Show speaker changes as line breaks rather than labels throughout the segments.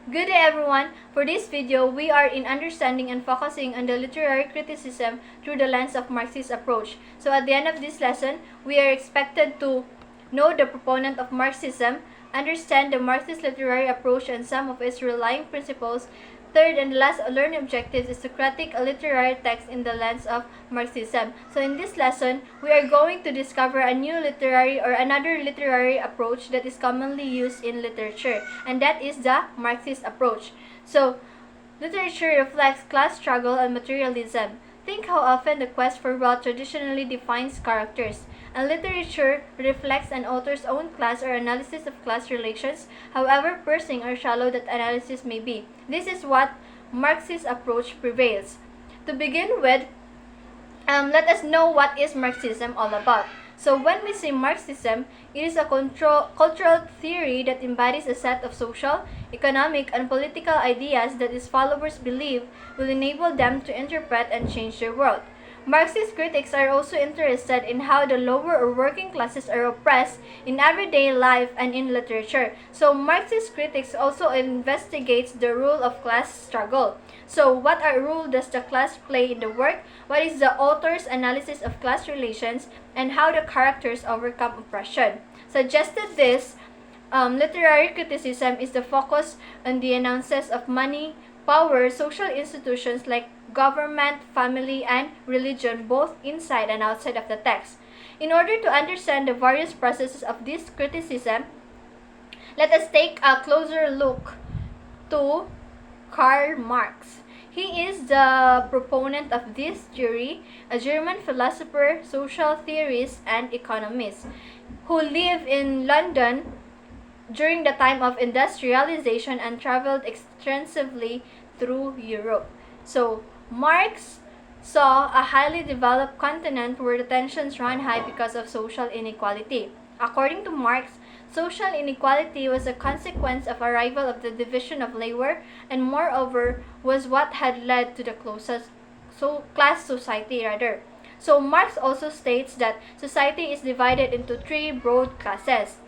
Good day everyone! For this video, we are in understanding and focusing on the literary criticism through the lens of Marxist approach. So at the end of this lesson, we are expected to know the proponent of Marxism, understand the Marxist literary approach and some of its relying principles. Third and last learning objective is to critique a literary text in the lens of Marxism. So in this lesson, we are going to discover a new literary or another literary approach that is commonly used in literature, and that is the Marxist approach. So, literature reflects class struggle and materialism. Think how often the quest for wealth traditionally defines characters, and literature reflects an author's own class or analysis of class relations, however piercing or shallow that analysis may be. This is what Marxist approach prevails. To begin with, let us know what is Marxism all about. So when we say Marxism, it is a cultural theory that embodies a set of social, economic, and political ideas that its followers believe will enable them to interpret and change their world. Marxist critics are also interested in how the lower or working classes are oppressed in everyday life and in literature. So Marxist critics also investigates the role of class struggle. So what role does the class play in the work? What is the author's analysis of class relations? And how the characters overcome oppression? Suggested this, literary criticism is the focus on the analysis of money, power, social institutions like government, family, and religion, both inside and outside of the text. In order to understand the various processes of this criticism, let us take a closer look to Karl Marx. He is the proponent of this theory, a German philosopher, social theorist, and economist who lived in London during the time of industrialization and traveled extensively through Europe. So, Marx saw a highly developed continent where the tensions ran high because of social inequality. According to Marx, social inequality was a consequence of arrival of the division of labor, and moreover was what had led to the class society rather. So Marx also states that society is divided into three broad classes: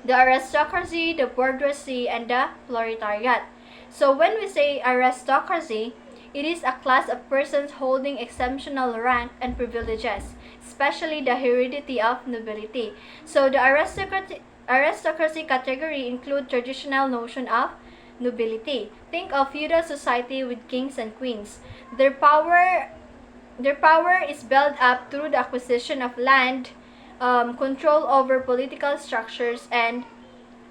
the aristocracy, the bourgeoisie, and the proletariat. So when we say aristocracy, it is a class of persons holding exceptional rank and privileges, especially the heredity of nobility. So the aristocracy category include traditional notion of nobility. Think of feudal society with kings and queens. Their power is built up through the acquisition of land, control over political structures, and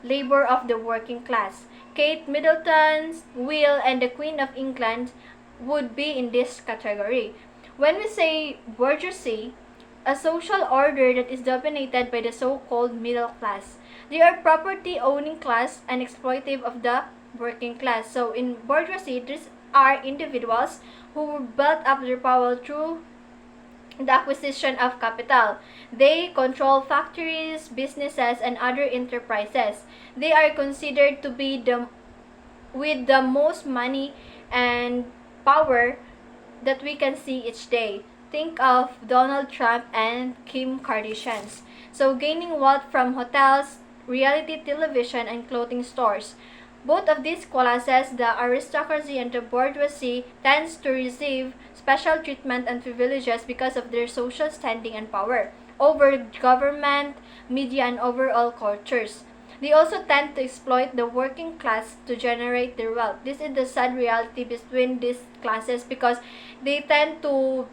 labor of the working class. Kate Middleton's will and the Queen of England would be in this category. When we say bourgeoisie, a social order that is dominated by the so-called middle class. They are property-owning class and exploitive of the working class. So in bourgeoisie, these are individuals who built up their power through the acquisition of capital. They control factories, businesses, and other enterprises. They are considered to be with the most money and power that we can see each day. Think of Donald Trump and Kim Kardashian. So gaining wealth from hotels, reality television, and clothing stores. Both of these classes, the aristocracy and the bourgeoisie, tends to receive special treatment and privileges because of their social standing and power over government, media, and overall cultures. They also tend to exploit the working class to generate their wealth. This is the sad reality between these classes because they tend to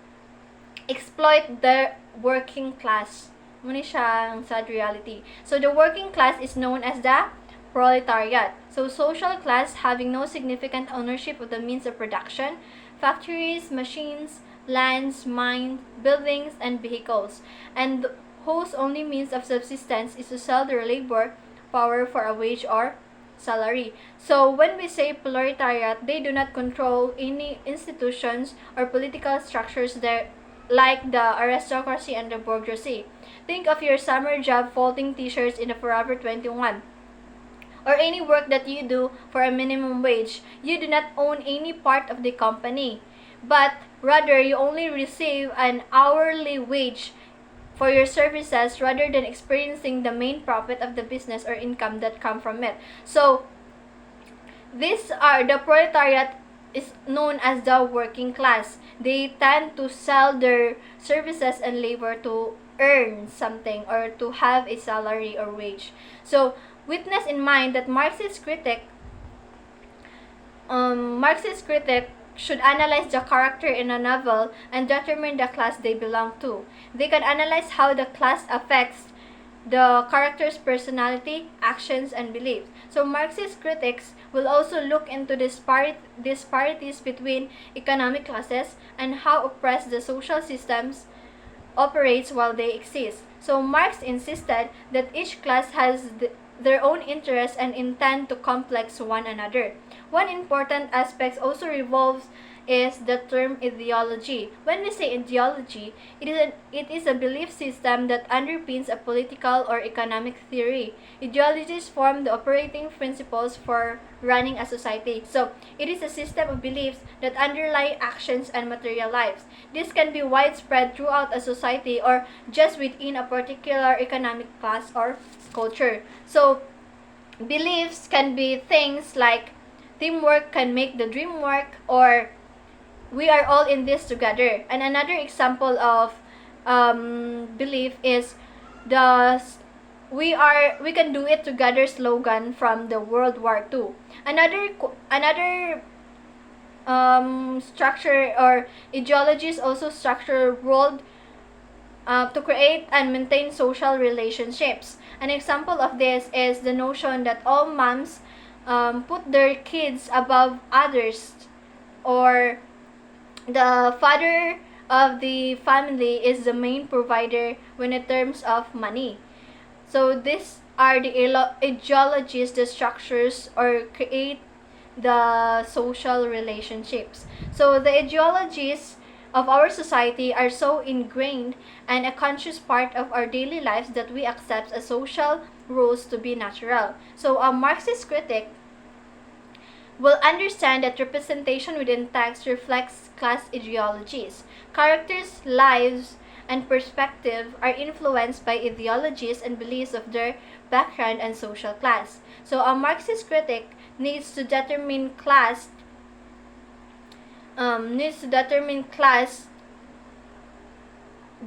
exploit the working class. Muna siyang sad reality. So the working class is known as the proletariat. So social class having no significant ownership of the means of production, factories, machines, lands, mines, buildings, and vehicles, and whose only means of subsistence is to sell their labor power for a wage or salary. So when we say proletariat, they do not control any institutions or political structures there like the aristocracy and the bourgeoisie. Think of your summer job folding t-shirts in the Forever 21 or any work that you do for a minimum wage. You do not own any part of the company, but rather you only receive an hourly wage for your services rather than experiencing the main profit of the business or income that come from it. So these are the proletariat is known as the working class. They tend to sell their services and labor to earn something or to have a salary or wage. So, witness in mind that Marxist critic should analyze the character in a novel and determine the class they belong to. They can analyze how the class affects the character's personality, actions, and beliefs. So Marxist critics will also look into disparities between economic classes and how oppressed the social systems operates while they exist. So Marx insisted that each class has their own interests and intend to complex one another. One important aspect also revolves is the term ideology. When we say ideology, it is a belief system that underpins a political or economic theory. Ideologies form the operating principles for running a society. So, it is a system of beliefs that underlie actions and material lives. This can be widespread throughout a society or just within a particular economic class or culture. So, beliefs can be things like teamwork can make the dream work, or we are all in this together. And another example of belief is the we can do it together slogan from the World War II. Another structure or ideologies also structure world to create and maintain social relationships. An example of this is the notion that all moms put their kids above others, or the father of the family is the main provider when in terms of money. So these are the ideologies, the structures or create the social relationships. So the ideologies of our society are so ingrained and a conscious part of our daily lives that we accept as social rules to be natural. So a Marxist critic will understand that representation within text reflects class ideologies. Characters' lives and perspective are influenced by ideologies and beliefs of their background and social class. So a Marxist critic needs to determine class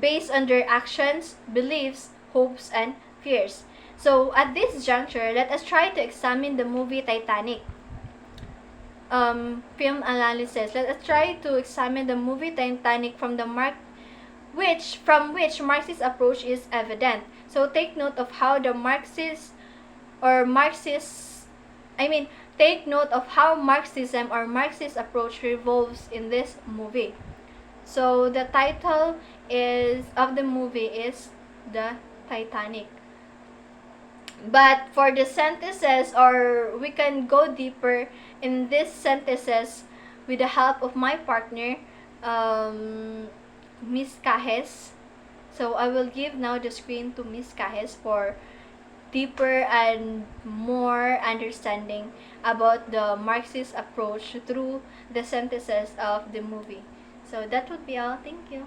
based on their actions, beliefs, hopes, and fears. So at this juncture, let us try to examine the movie Titanic. Film analysis. Let us try to examine the movie Titanic from which Marxist approach is evident. So take note of how take note of how Marxism or Marxist approach revolves in this movie. So the title of the movie is The Titanic. But for the sentences, or we can go deeper in this sentences with the help of my partner, Miss Cajes. So I will give now the screen to Miss Cajes for deeper and more understanding about the Marxist approach through the sentences of the movie. So that would be all. Thank you.